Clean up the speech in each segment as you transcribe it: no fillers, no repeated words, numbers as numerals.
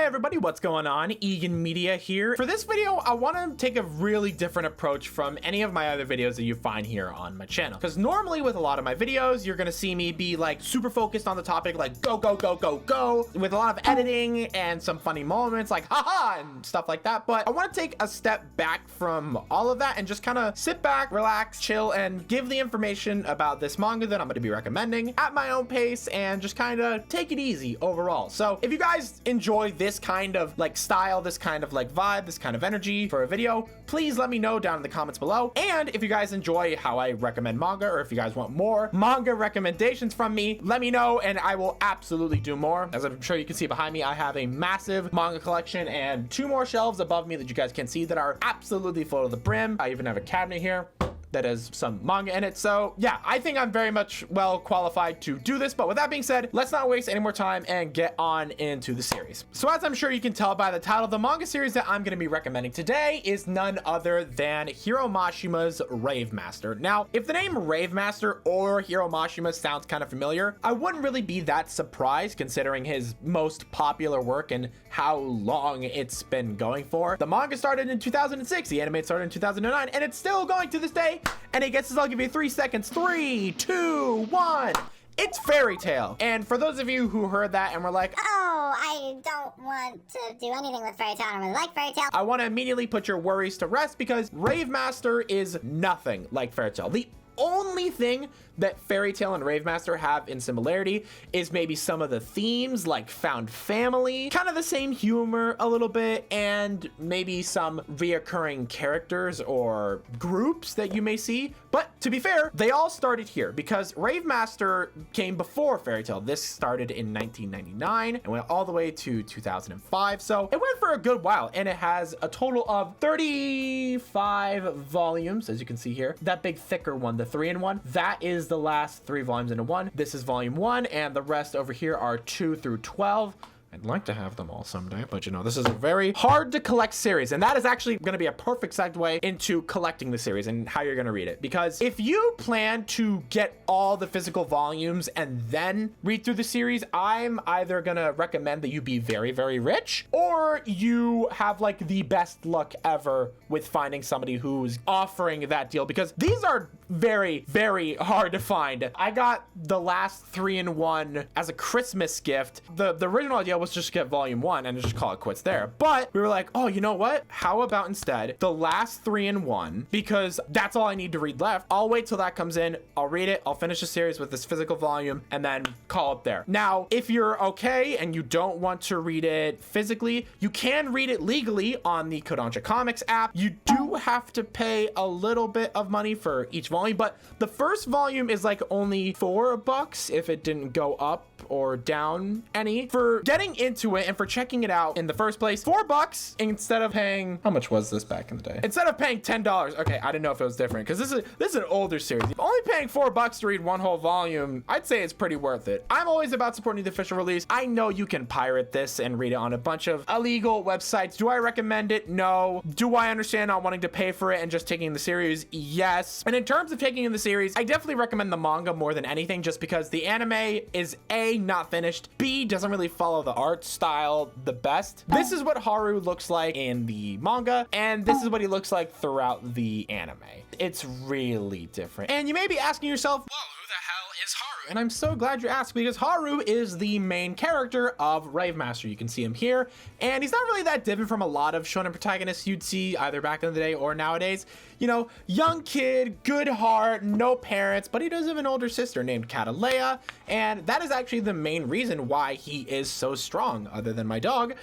everybody, what's going on? Egan Media here. For this video, I want to take a really different approach from any of my other videos that you find here on my channel. Because normally with a lot of my videos, you're going to see me be like super focused on the topic, like go, go, go, go, go, with a lot of editing and some funny moments like haha and stuff like that. But I want to take a step back from all of that and just kind of sit back, relax, chill, and give the information about this manga that I'm going to be recommending at my own pace and just kind of take it easy overall. So if you guys enjoy this kind of like style, this kind of like vibe, this kind of energy for a video, please let me know down in the comments below. And if you guys enjoy how I recommend manga, or if you guys want more manga recommendations from me, let me know and I will absolutely do more. As I'm sure you can see behind me, I have a massive manga collection and 2 more shelves above me that you guys can see that are absolutely full to the brim. I even have a cabinet here that has some manga in it. So yeah, I think I'm very much well qualified to do this. But with that being said, let's not waste any more time and get on into the series. So as I'm sure you can tell by the title, the manga series that I'm going to be recommending today is none other than Hiro Mashima's Rave Master. Now, if the name Rave Master or Hiro Mashima sounds kind of familiar, I wouldn't really be that surprised considering his most popular work and how long it's been going for. The manga started in 2006, the anime started in 2009, and it's still going to this day. And it gets, I'll give you 3 seconds. 3, 2, 1. It's Fairy Tail. And for those of you who heard that and were like, oh, I don't want to do anything with Fairy Tail, I don't really like Fairy Tail, I want to immediately put your worries to rest because Rave Master is nothing like Fairy Tail. The only thing that Fairy Tail and Rave Master have in similarity is maybe some of the themes, like found family, kind of the same humor a little bit, and maybe some reoccurring characters or groups that you may see. But to be fair, they all started here because Rave Master came before Fairy Tail. This started in 1999 and went all the way to 2005. So it went for a good while, and it has a total of 35 volumes, as you can see here. That big thicker one, the 3-in-1, that is the last 3 volumes into one. This is volume 1, and the rest over here are 2 through 12. I'd like to have them all someday, but you know, this is a very hard to collect series, and that is actually going to be a perfect segue into collecting the series and how you're going to read it. Because if you plan to get all the physical volumes and then read through the series, I'm either going to recommend that you be very, very rich, or you have like the best luck ever with finding somebody who's offering that deal, because these are very, very hard to find. I got the last 3-in-1 as a Christmas gift. The original idea was just get volume 1 and just call it quits there. But we were like, oh, you know what? How about instead the last 3-in-1, because that's all I need to read left. I'll wait till that comes in. I'll read it. I'll finish the series with this physical volume and then call it there. Now, if you're okay and you don't want to read it physically, you can read it legally on the Kodansha Comics app. You do have to pay a little bit of money for each volume, but the first volume is like only $4 if it didn't go up or down any. For getting into it and for checking it out in the first place, $4 instead of paying, how much was this back in the day? Instead of paying $10, okay, I didn't know if it was different because this is an older series. Only paying $4 to read one whole volume, I'd say it's pretty worth it. I'm always about supporting the official release. I know you can pirate this and read it on a bunch of illegal websites. Do I recommend it? No. Do I understand not wanting to pay for it and just taking the series? Yes. And in terms of taking in the series, I definitely recommend the manga more than anything, just because the anime is A, not finished, B, doesn't really follow the art style the best. This is what Haru looks like in the manga, and this is what he looks like throughout the anime. It's really different. And you may be asking yourself, whoa, who the hell is Haru? And I'm so glad you asked, because Haru is the main character of Rave Master. You can see him here, and he's not really that different from a lot of shonen protagonists you'd see either back in the day or nowadays. You know, young kid, good heart, no parents, but he does have an older sister named Catalea, and that is actually the main reason why he is so strong, other than my dog.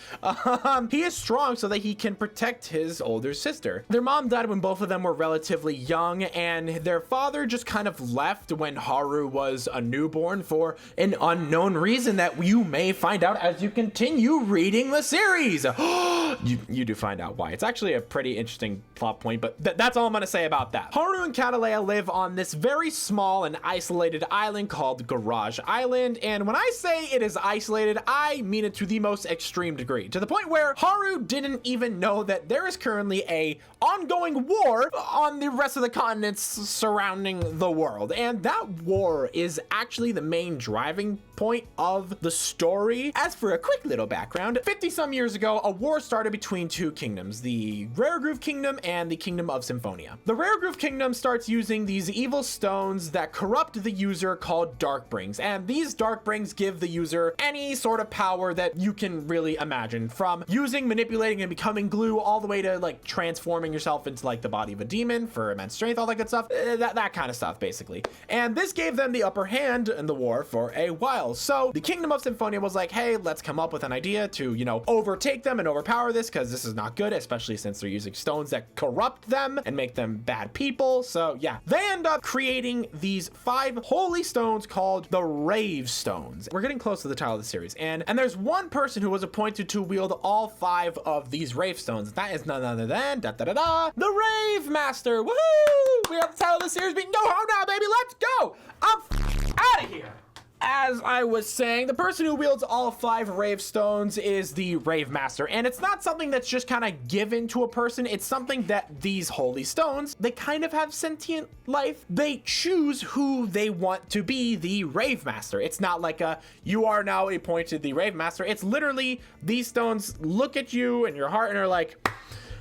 He is strong so that he can protect his older sister. Their mom died when both of them were relatively young, and their father just kind of left when Haru was a newborn for an unknown reason that you may find out as you continue reading the series. You do find out why. It's actually a pretty interesting plot point, but that's all I'm gonna say about that. Haru and Catalea live on this very small and isolated island called Garage Island, and when I say it is isolated, I mean it to the most extreme degree, to the point where Haru didn't even know that there is currently a ongoing war on the rest of the continents surrounding the world, and that war is actually actually the main driving point of the story. As for a quick little background, 50 some years ago, a war started between two kingdoms, the Rare Groove Kingdom and the Kingdom of Symphonia. The Rare Groove Kingdom starts using these evil stones that corrupt the user called Darkbrings, and these Darkbrings give the user any sort of power that you can really imagine, from using, manipulating, and becoming glue, all the way to like transforming yourself into like the body of a demon for immense strength, all that good stuff, that kind of stuff basically. And this gave them the upper hand in the war for a while. So the Kingdom of Symphonia was like, hey, let's come up with an idea to, you know, overtake them and overpower this, because this is not good, especially since they're using stones that corrupt them and make them bad people. So yeah, they end up creating these 5 holy stones called the Rave Stones. We're getting close to the title of the series, and there's one person who was appointed to wield all 5 of these Rave Stones. That is none other than the Rave Master. Woohoo! We have the title of the series being go home now, baby. Let's go. I'm out of here. As I was saying, the person who wields all 5 Rave Stones is the Rave Master, and it's not something that's just kind of given to a person. It's something that these holy stones, they kind of have sentient life. They choose who they want to be the Rave Master. It's not like you are now appointed the Rave Master. It's literally these stones look at you and your heart and are like,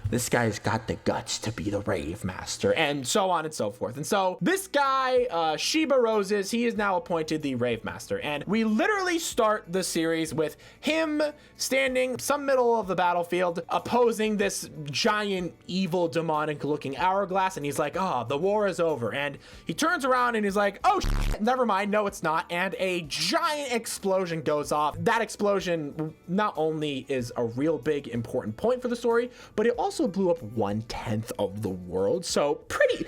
this guy's got the guts to be the Rave Master, and so on and so forth. And so this guy, Shiba Roses, he is now appointed the Rave Master. And we literally start the series with him standing some middle of the battlefield opposing this giant, evil, demonic looking hourglass. And he's like, oh, the war is over. And he turns around and he's like, oh, never mind. No, it's not. And a giant explosion goes off. That explosion not only is a real big important point for the story, but it also blew up 1/10 of the world, so pretty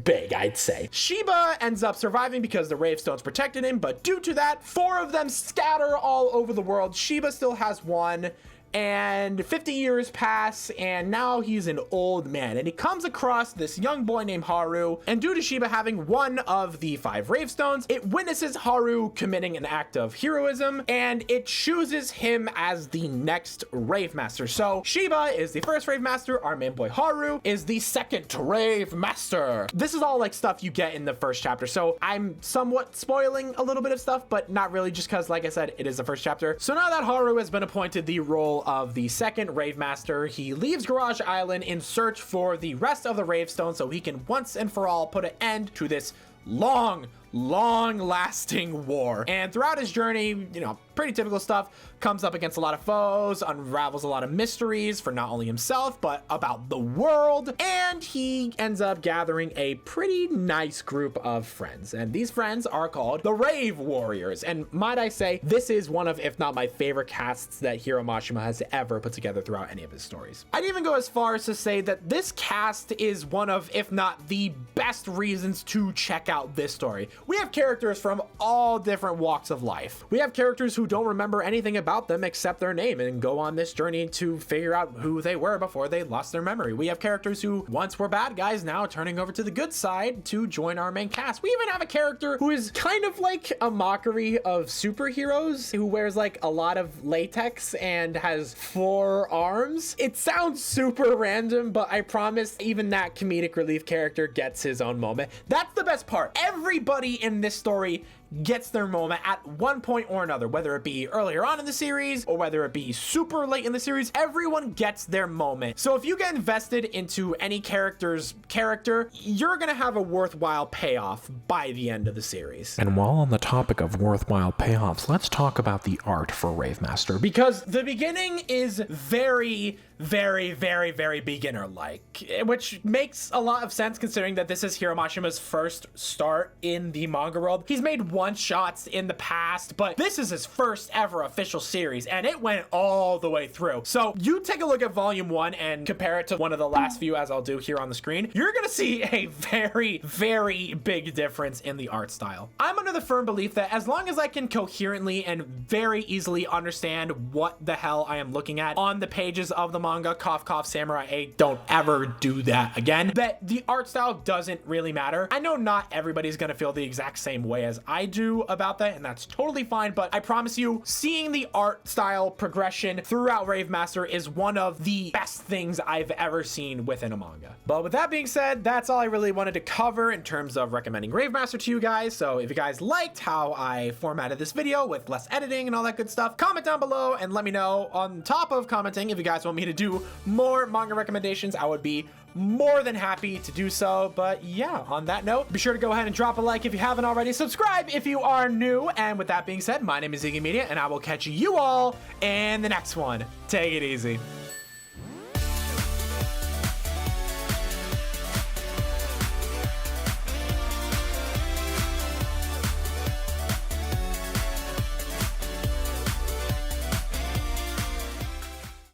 big, I'd say. Shiba ends up surviving because the Rave Stones protected him, but due to that, 4 of them scatter all over the world. Shiba still has 1, and 50 years pass, and now he's an old man, and he comes across this young boy named Haru, and due to Shiba having 1 of the 5 Rave Stones, it witnesses Haru committing an act of heroism, and it chooses him as the next Rave Master. So Shiba is the first Rave Master, our main boy Haru is the second Rave Master. This is all like stuff you get in the first chapter, so I'm somewhat spoiling a little bit of stuff, but not really, just because, like I said, it is the first chapter. So now that Haru has been appointed the role of the second Rave Master, he leaves Garage Island in search for the rest of the Rave Stones so he can once and for all put an end to this long-lasting war. And throughout his journey, you know, pretty typical stuff, comes up against a lot of foes, unravels a lot of mysteries for not only himself, but about the world, and he ends up gathering a pretty nice group of friends. And these friends are called the Rave Warriors. And might I say, this is one of, if not my favorite casts that Hiro Mashima has ever put together throughout any of his stories. I'd even go as far as to say that this cast is one of, if not the best reasons to check out this story. We have characters from all different walks of life. We have characters who don't remember anything about them except their name and go on this journey to figure out who they were before they lost their memory. We have characters who once were bad guys, now turning over to the good side to join our main cast. We even have a character who is kind of like a mockery of superheroes, who wears like a lot of latex and has 4 arms. It sounds super random, but I promise even that comedic relief character gets his own moment. That's the best part. Everybody in this story gets their moment at one point or another, whether it be earlier on in the series or whether it be super late in the series. Everyone gets their moment. So if you get invested into any character's character, you're gonna have a worthwhile payoff by the end of the series. And while on the topic of worthwhile payoffs, let's talk about the art for Rave Master. Because the beginning is very beginner-like, which makes a lot of sense considering that this is Hiro Mashima's first start in the manga world. He's made one-shots in the past, but this is his first ever official series, and it went all the way through. So you take a look at volume 1 and compare it to one of the last few, as I'll do here on the screen, you're gonna see a very big difference in the art style. I'm under the firm belief that as long as I can coherently and very easily understand what the hell I am looking at on the pages of the manga, cough cough Samurai 8, don't ever do that again, that the art style doesn't really matter. I know not everybody's gonna feel the exact same way as I I do about that, and that's totally fine. But I promise you, seeing the art style progression throughout Rave Master is one of the best things I've ever seen within a manga. But with that being said, that's all I really wanted to cover in terms of recommending Rave Master to you guys. So if you guys liked how I formatted this video with less editing and all that good stuff, comment down below and let me know. On top of commenting, if you guys want me to do more manga recommendations, I would be more than happy to do so. But yeah, on that note, be sure to go ahead and drop a like if you haven't already, subscribe if you are new, and with that being said, my name is Ziggy Media, and I will catch you all in the next one. Take it easy.